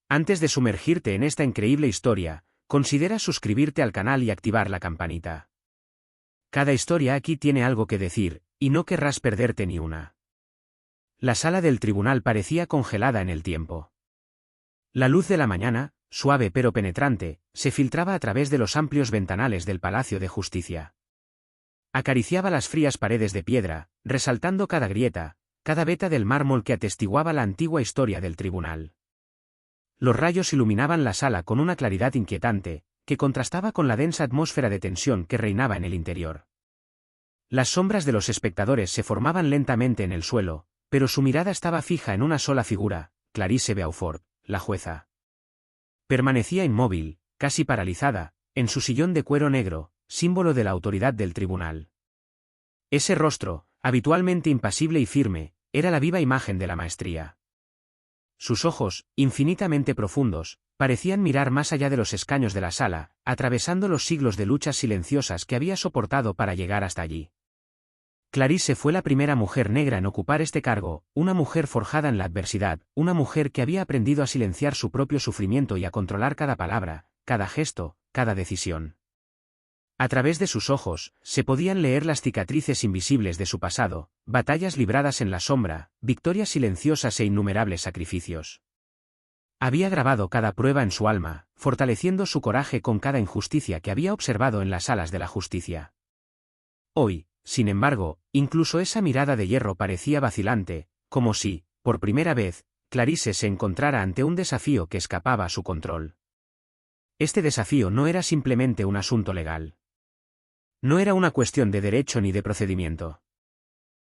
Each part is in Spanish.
Antes de sumergirte en esta increíble historia, considera suscribirte al canal y activar la campanita. Cada historia aquí tiene algo que decir, y no querrás perderte ni una. La sala del tribunal parecía congelada en el tiempo. La luz de la mañana, suave pero penetrante, se filtraba a través de los amplios ventanales del Palacio de Justicia. Acariciaba las frías paredes de piedra, resaltando cada grieta, cada veta del mármol que atestiguaba la antigua historia del tribunal. Los rayos iluminaban la sala con una claridad inquietante, que contrastaba con la densa atmósfera de tensión que reinaba en el interior. Las sombras de los espectadores se formaban lentamente en el suelo, pero su mirada estaba fija en una sola figura, Clarisse Beaufort, la jueza. Permanecía inmóvil, casi paralizada, en su sillón de cuero negro, símbolo de la autoridad del tribunal. Ese rostro, habitualmente impasible y firme, era la viva imagen de la maestría. Sus ojos, infinitamente profundos, parecían mirar más allá de los escaños de la sala, atravesando los siglos de luchas silenciosas que había soportado para llegar hasta allí. Clarisse fue la primera mujer negra en ocupar este cargo, una mujer forjada en la adversidad, una mujer que había aprendido a silenciar su propio sufrimiento y a controlar cada palabra, cada gesto, cada decisión. A través de sus ojos, se podían leer las cicatrices invisibles de su pasado, batallas libradas en la sombra, victorias silenciosas e innumerables sacrificios. Había grabado cada prueba en su alma, fortaleciendo su coraje con cada injusticia que había observado en las salas de la justicia. Hoy, sin embargo, incluso esa mirada de hierro parecía vacilante, como si, por primera vez, Clarisse se encontrara ante un desafío que escapaba a su control. Este desafío no era simplemente un asunto legal. No era una cuestión de derecho ni de procedimiento.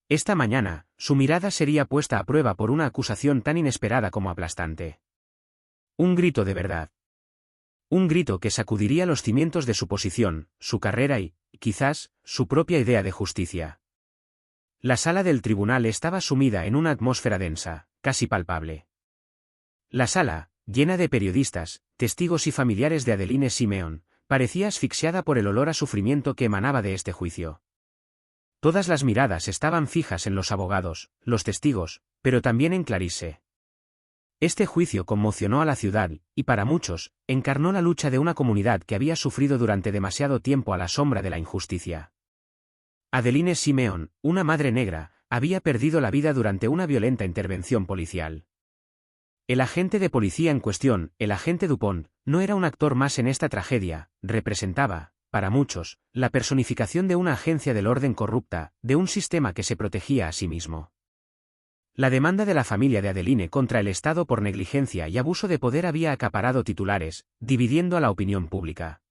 Esta mañana, su mirada sería puesta a prueba por una acusación tan inesperada como aplastante. Un grito de verdad. Un grito que sacudiría los cimientos de su posición, su carrera y, quizás, su propia idea de justicia. La sala del tribunal estaba sumida en una atmósfera densa, casi palpable. La sala, llena de periodistas, testigos y familiares de Adeline Simeón, parecía asfixiada por el olor a sufrimiento que emanaba de este juicio. Todas las miradas estaban fijas en los abogados, los testigos, pero también en Clarisse. Este juicio conmocionó a la ciudad, y para muchos, encarnó la lucha de una comunidad que había sufrido durante demasiado tiempo a la sombra de la injusticia. Adeline Simeón, una madre negra, había perdido la vida durante una violenta intervención policial. El agente de policía en cuestión, el agente Dupont, no era un actor más en esta tragedia, representaba, para muchos, la personificación de una agencia del orden corrupta, de un sistema que se protegía a sí mismo. La demanda de la familia de Adeline contra el Estado por negligencia y abuso de poder había acaparado titulares, dividiendo a la opinión pública.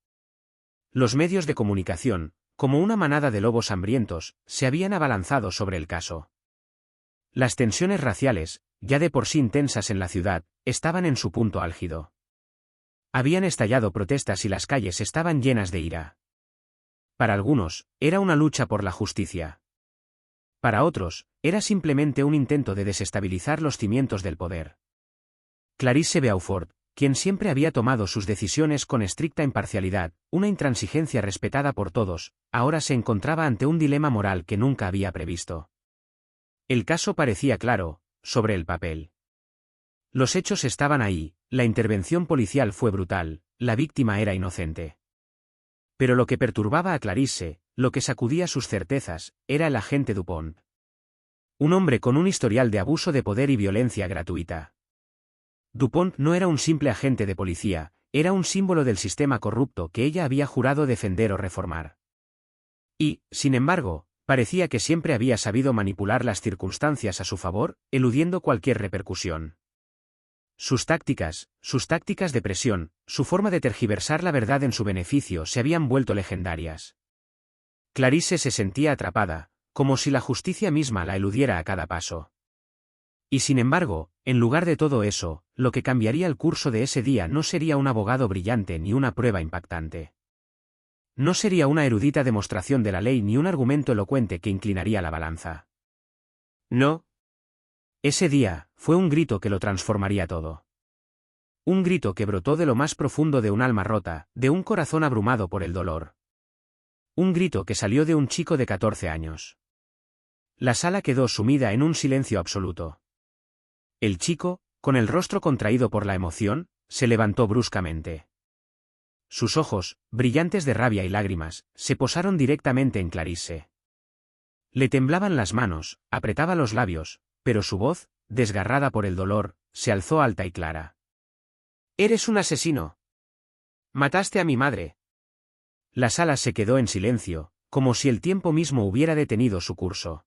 Los medios de comunicación, como una manada de lobos hambrientos, se habían abalanzado sobre el caso. Las tensiones raciales, ya de por sí intensas en la ciudad, estaban en su punto álgido. Habían estallado protestas y las calles estaban llenas de ira. Para algunos, era una lucha por la justicia. Para otros, era simplemente un intento de desestabilizar los cimientos del poder. Clarisse Beaufort, quien siempre había tomado sus decisiones con estricta imparcialidad, una intransigencia respetada por todos, ahora se encontraba ante un dilema moral que nunca había previsto. El caso parecía claro, sobre el papel. Los hechos estaban ahí, la intervención policial fue brutal, la víctima era inocente. Pero lo que perturbaba a Clarisse, lo que sacudía sus certezas, era el agente Dupont. Un hombre con un historial de abuso de poder y violencia gratuita. Dupont no era un simple agente de policía, era un símbolo del sistema corrupto que ella había jurado defender o reformar. Y, sin embargo, parecía que siempre había sabido manipular las circunstancias a su favor, eludiendo cualquier repercusión. Sus tácticas de presión, su forma de tergiversar la verdad en su beneficio se habían vuelto legendarias. Clarisse se sentía atrapada, como si la justicia misma la eludiera a cada paso. Y sin embargo, en lugar de todo eso, lo que cambiaría el curso de ese día no sería un abogado brillante ni una prueba impactante. No sería una erudita demostración de la ley ni un argumento elocuente que inclinaría la balanza. No. Ese día, fue un grito que lo transformaría todo. Un grito que brotó de lo más profundo de un alma rota, de un corazón abrumado por el dolor. Un grito que salió de un chico de 14 años. La sala quedó sumida en un silencio absoluto. El chico, Con el rostro contraído por la emoción, se levantó bruscamente. Sus ojos, brillantes de rabia y lágrimas, se posaron directamente en Clarisse. Le temblaban las manos, apretaba los labios, pero su voz, desgarrada por el dolor, se alzó alta y clara. «¡Eres un asesino! ¡Mataste a mi madre!». La sala se quedó en silencio, como si el tiempo mismo hubiera detenido su curso.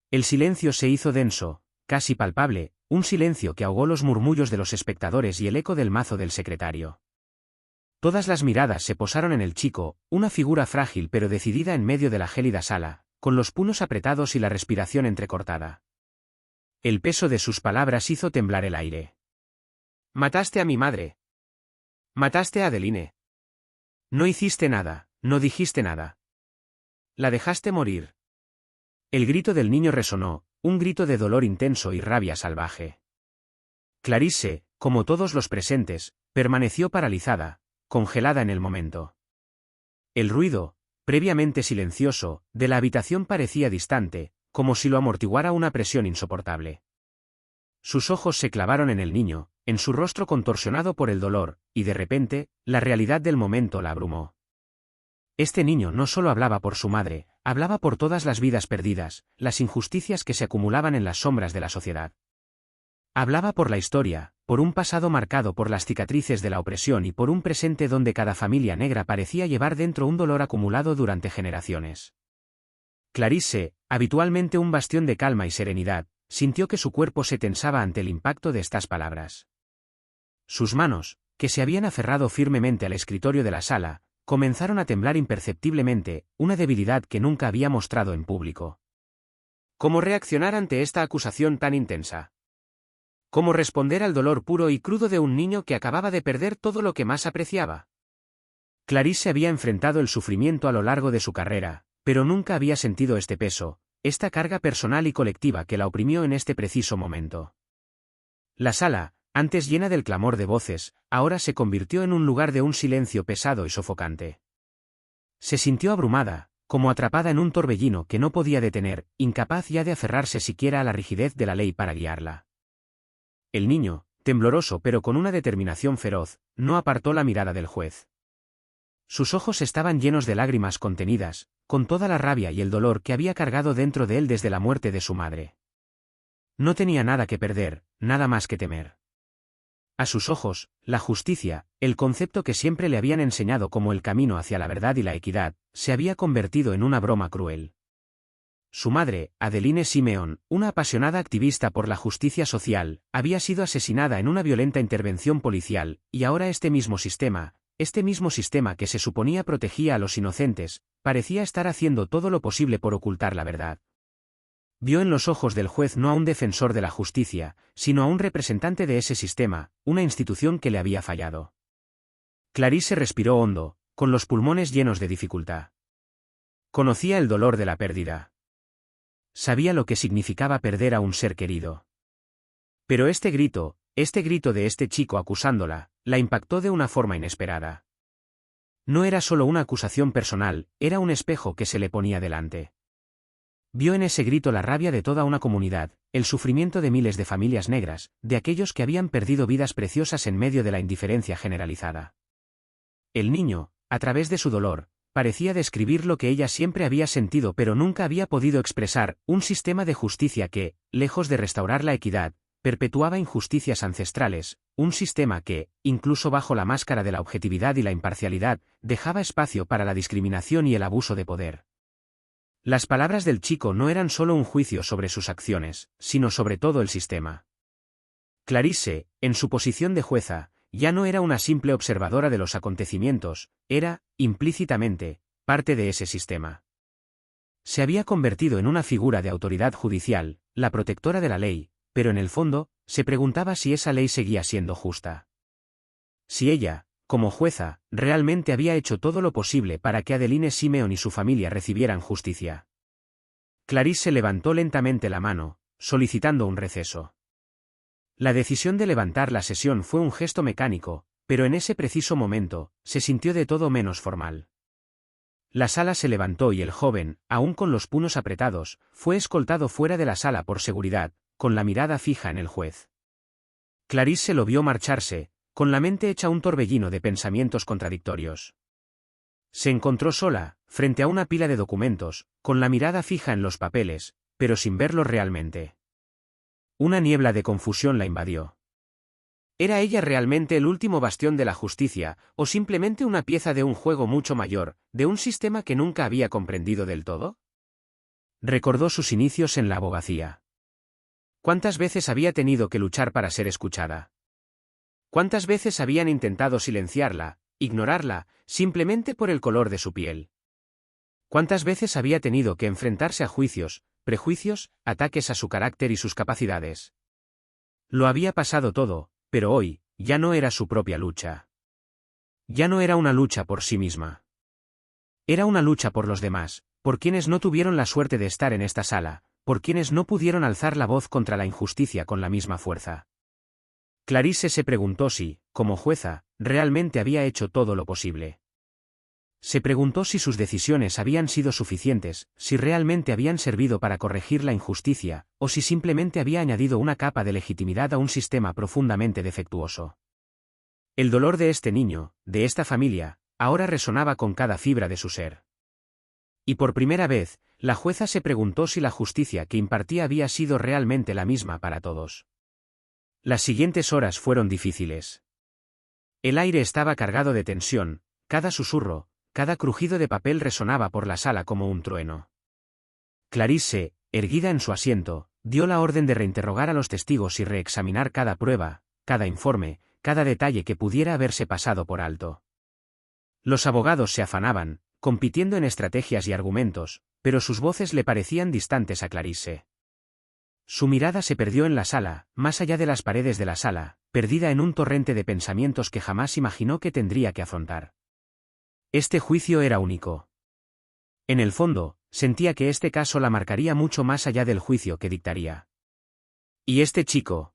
El silencio se hizo denso, casi palpable, un silencio que ahogó los murmullos de los espectadores y el eco del mazo del secretario. Todas las miradas se posaron en el chico, una figura frágil pero decidida en medio de la gélida sala, con los puños apretados y la respiración entrecortada. El peso de sus palabras hizo temblar el aire. «Mataste a mi madre. Mataste a Adeline. No hiciste nada, no dijiste nada. La dejaste morir». El grito del niño resonó, un grito de dolor intenso y rabia salvaje. Clarisse, como todos los presentes, permaneció paralizada, congelada en el momento. El ruido, previamente silencioso, de la habitación parecía distante, como si lo amortiguara una presión insoportable. Sus ojos se clavaron en el niño, en su rostro contorsionado por el dolor, y de repente, la realidad del momento la abrumó. Este niño no solo hablaba por su madre, hablaba por todas las vidas perdidas, las injusticias que se acumulaban en las sombras de la sociedad. Hablaba por la historia, por un pasado marcado por las cicatrices de la opresión y por un presente donde cada familia negra parecía llevar dentro un dolor acumulado durante generaciones. Clarisse, habitualmente un bastión de calma y serenidad, sintió que su cuerpo se tensaba ante el impacto de estas palabras. Sus manos, que se habían aferrado firmemente al escritorio de la sala, comenzaron a temblar imperceptiblemente, una debilidad que nunca había mostrado en público. ¿Cómo reaccionar ante esta acusación tan intensa? ¿Cómo responder al dolor puro y crudo de un niño que acababa de perder todo lo que más apreciaba? Clarisse había enfrentado el sufrimiento a lo largo de su carrera, pero nunca había sentido este peso, esta carga personal y colectiva que la oprimió en este preciso momento. La sala, antes llena del clamor de voces, ahora se convirtió en un lugar de un silencio pesado y sofocante. Se sintió abrumada, como atrapada en un torbellino que no podía detener, incapaz ya de aferrarse siquiera a la rigidez de la ley para guiarla. El niño, tembloroso pero con una determinación feroz, no apartó la mirada del juez. Sus ojos estaban llenos de lágrimas contenidas, con toda la rabia y el dolor que había cargado dentro de él desde la muerte de su madre. No tenía nada que perder, nada más que temer. A sus ojos, la justicia, el concepto que siempre le habían enseñado como el camino hacia la verdad y la equidad, se había convertido en una broma cruel. Su madre, Adeline Simeón, una apasionada activista por la justicia social, había sido asesinada en una violenta intervención policial, y ahora este mismo sistema que se suponía protegía a los inocentes, parecía estar haciendo todo lo posible por ocultar la verdad. Vio en los ojos del juez no a un defensor de la justicia, sino a un representante de ese sistema, una institución que le había fallado. Clarisse respiró hondo, con los pulmones llenos de dificultad. Conocía el dolor de la pérdida. Sabía lo que significaba perder a un ser querido. Pero este grito de este chico acusándola, la impactó de una forma inesperada. No era solo una acusación personal, era un espejo que se le ponía delante. Vio en ese grito la rabia de toda una comunidad, el sufrimiento de miles de familias negras, de aquellos que habían perdido vidas preciosas en medio de la indiferencia generalizada. El niño, a través de su dolor, parecía describir lo que ella siempre había sentido pero nunca había podido expresar, un sistema de justicia que, lejos de restaurar la equidad, perpetuaba injusticias ancestrales, un sistema que, incluso bajo la máscara de la objetividad y la imparcialidad, dejaba espacio para la discriminación y el abuso de poder. Las palabras del chico no eran solo un juicio sobre sus acciones, sino sobre todo el sistema. Clarisse, en su posición de jueza, ya no era una simple observadora de los acontecimientos, era, implícitamente, parte de ese sistema. Se había convertido en una figura de autoridad judicial, la protectora de la ley, pero en el fondo, se preguntaba si esa ley seguía siendo justa. Si ella, como jueza, realmente había hecho todo lo posible para que Adeline Simeón y su familia recibieran justicia. Clarisse levantó lentamente la mano, solicitando un receso. La decisión de levantar la sesión fue un gesto mecánico, pero en ese preciso momento, se sintió de todo menos formal. La sala se levantó y el joven, aún con los puños apretados, fue escoltado fuera de la sala por seguridad, con la mirada fija en el juez. Clarice lo vio marcharse, con la mente hecha un torbellino de pensamientos contradictorios. Se encontró sola, frente a una pila de documentos, con la mirada fija en los papeles, pero sin verlos realmente. Una niebla de confusión la invadió. ¿Era ella realmente el último bastión de la justicia, o simplemente una pieza de un juego mucho mayor, de un sistema que nunca había comprendido del todo? Recordó sus inicios en la abogacía. ¿Cuántas veces había tenido que luchar para ser escuchada? ¿Cuántas veces habían intentado silenciarla, ignorarla, simplemente por el color de su piel? ¿Cuántas veces había tenido que enfrentarse a juicios, prejuicios, ataques a su carácter y sus capacidades? Lo había pasado todo, pero hoy, ya no era su propia lucha. Ya no era una lucha por sí misma. Era una lucha por los demás, por quienes no tuvieron la suerte de estar en esta sala, por quienes no pudieron alzar la voz contra la injusticia con la misma fuerza. Clarice se preguntó si, como jueza, realmente había hecho todo lo posible. Se preguntó si sus decisiones habían sido suficientes, si realmente habían servido para corregir la injusticia, o si simplemente había añadido una capa de legitimidad a un sistema profundamente defectuoso. El dolor de este niño, de esta familia, ahora resonaba con cada fibra de su ser. Y por primera vez, la jueza se preguntó si la justicia que impartía había sido realmente la misma para todos. Las siguientes horas fueron difíciles. El aire estaba cargado de tensión, cada susurro, cada crujido de papel resonaba por la sala como un trueno. Clarice, erguida en su asiento, dio la orden de reinterrogar a los testigos y reexaminar cada prueba, cada informe, cada detalle que pudiera haberse pasado por alto. Los abogados se afanaban, compitiendo en estrategias y argumentos, pero sus voces le parecían distantes a Clarice. Su mirada se perdió en la sala, más allá de las paredes de la sala, perdida en un torrente de pensamientos que jamás imaginó que tendría que afrontar. Este juicio era único. En el fondo, sentía que este caso la marcaría mucho más allá del juicio que dictaría. Y este chico,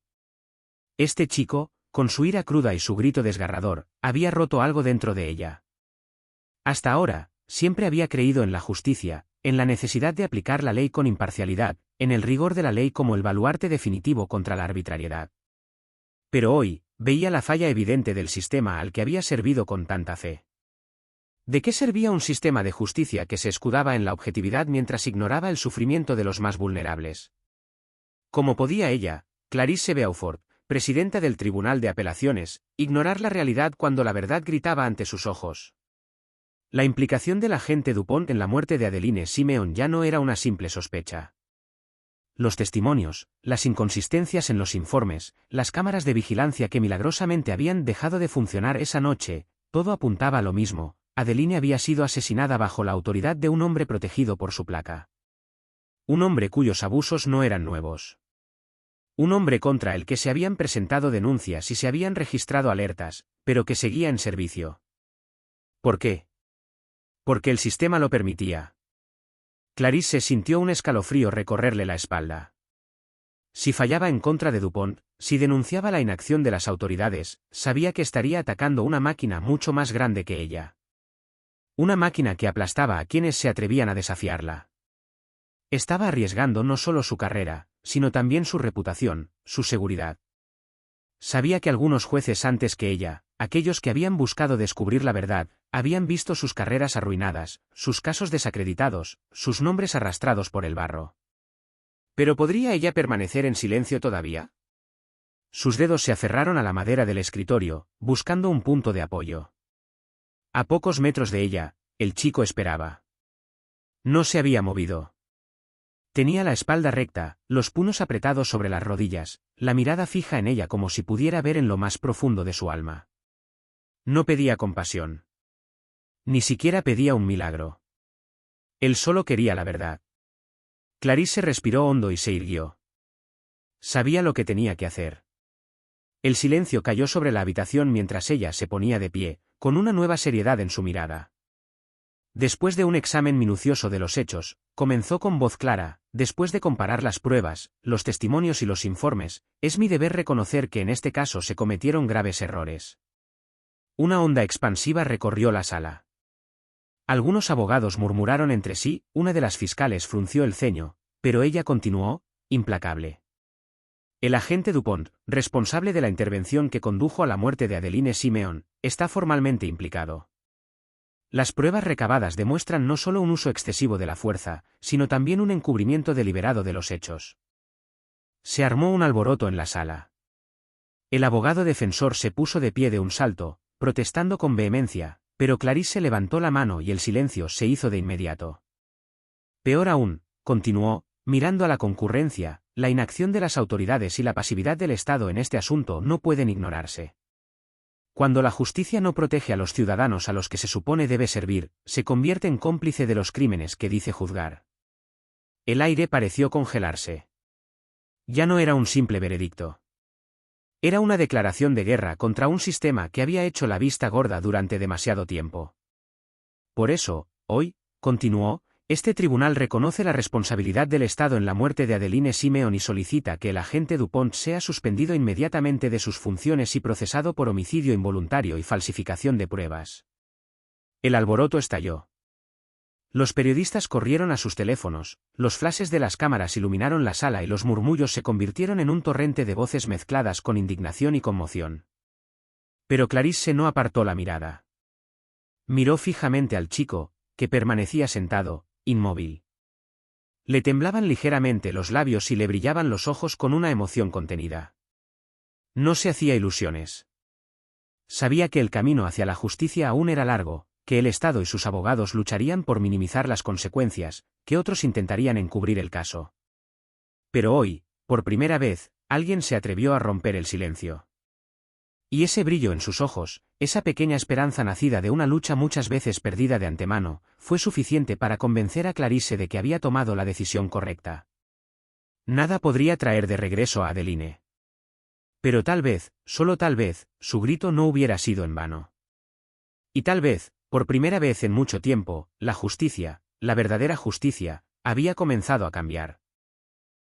con su ira cruda y su grito desgarrador, había roto algo dentro de ella. Hasta ahora, siempre había creído en la justicia, en la necesidad de aplicar la ley con imparcialidad, en el rigor de la ley como el baluarte definitivo contra la arbitrariedad. Pero hoy, veía la falla evidente del sistema al que había servido con tanta fe. ¿De qué servía un sistema de justicia que se escudaba en la objetividad mientras ignoraba el sufrimiento de los más vulnerables? ¿Cómo podía ella, Clarice Beaufort, presidenta del Tribunal de Apelaciones, ignorar la realidad cuando la verdad gritaba ante sus ojos? La implicación del agente Dupont en la muerte de Adeline Simeon ya no era una simple sospecha. Los testimonios, las inconsistencias en los informes, las cámaras de vigilancia que milagrosamente habían dejado de funcionar esa noche, todo apuntaba a lo mismo. Adeline había sido asesinada bajo la autoridad de un hombre protegido por su placa. Un hombre cuyos abusos no eran nuevos. Un hombre contra el que se habían presentado denuncias y se habían registrado alertas, pero que seguía en servicio. ¿Por qué? Porque el sistema lo permitía. Clarice sintió un escalofrío recorrerle la espalda. Si fallaba en contra de Dupont, si denunciaba la inacción de las autoridades, sabía que estaría atacando una máquina mucho más grande que ella. Una máquina que aplastaba a quienes se atrevían a desafiarla. Estaba arriesgando no solo su carrera, sino también su reputación, su seguridad. Sabía que algunos jueces antes que ella, aquellos que habían buscado descubrir la verdad, habían visto sus carreras arruinadas, sus casos desacreditados, sus nombres arrastrados por el barro. ¿Pero podría ella permanecer en silencio todavía? Sus dedos se aferraron a la madera del escritorio, buscando un punto de apoyo. A pocos metros de ella, el chico esperaba. No se había movido. Tenía la espalda recta, los puños apretados sobre las rodillas, la mirada fija en ella como si pudiera ver en lo más profundo de su alma. No pedía compasión. Ni siquiera pedía un milagro. Él solo quería la verdad. Clarice respiró hondo y se irguió. Sabía lo que tenía que hacer. El silencio cayó sobre la habitación mientras ella se ponía de pie, con una nueva seriedad en su mirada. Después de un examen minucioso de los hechos, comenzó con voz clara, después de comparar las pruebas, los testimonios y los informes, es mi deber reconocer que en este caso se cometieron graves errores. Una onda expansiva recorrió la sala. Algunos abogados murmuraron entre sí, una de las fiscales frunció el ceño, pero ella continuó, implacable. El agente Dupont, responsable de la intervención que condujo a la muerte de Adeline Simeón, está formalmente implicado. Las pruebas recabadas demuestran no solo un uso excesivo de la fuerza, sino también un encubrimiento deliberado de los hechos. Se armó un alboroto en la sala. El abogado defensor se puso de pie de un salto, protestando con vehemencia, pero Clarice levantó la mano y el silencio se hizo de inmediato. Peor aún, continuó, mirando a la concurrencia, la inacción de las autoridades y la pasividad del Estado en este asunto no pueden ignorarse. Cuando la justicia no protege a los ciudadanos a los que se supone debe servir, se convierte en cómplice de los crímenes que dice juzgar. El aire pareció congelarse. Ya no era un simple veredicto. Era una declaración de guerra contra un sistema que había hecho la vista gorda durante demasiado tiempo. Por eso, hoy, continuó, este tribunal reconoce la responsabilidad del Estado en la muerte de Adeline Simeón y solicita que el agente Dupont sea suspendido inmediatamente de sus funciones y procesado por homicidio involuntario y falsificación de pruebas. El alboroto estalló. Los periodistas corrieron a sus teléfonos, los flashes de las cámaras iluminaron la sala y los murmullos se convirtieron en un torrente de voces mezcladas con indignación y conmoción. Pero Clarice no apartó la mirada. Miró fijamente al chico, que permanecía sentado, inmóvil. Le temblaban ligeramente los labios y le brillaban los ojos con una emoción contenida. No se hacía ilusiones. Sabía que el camino hacia la justicia aún era largo, que el Estado y sus abogados lucharían por minimizar las consecuencias, que otros intentarían encubrir el caso. Pero hoy, por primera vez, alguien se atrevió a romper el silencio. Y ese brillo en sus ojos, esa pequeña esperanza nacida de una lucha muchas veces perdida de antemano, fue suficiente para convencer a Clarice de que había tomado la decisión correcta. Nada podría traer de regreso a Adeline. Pero tal vez, solo tal vez, su grito no hubiera sido en vano. Y tal vez, por primera vez en mucho tiempo, la justicia, la verdadera justicia, había comenzado a cambiar.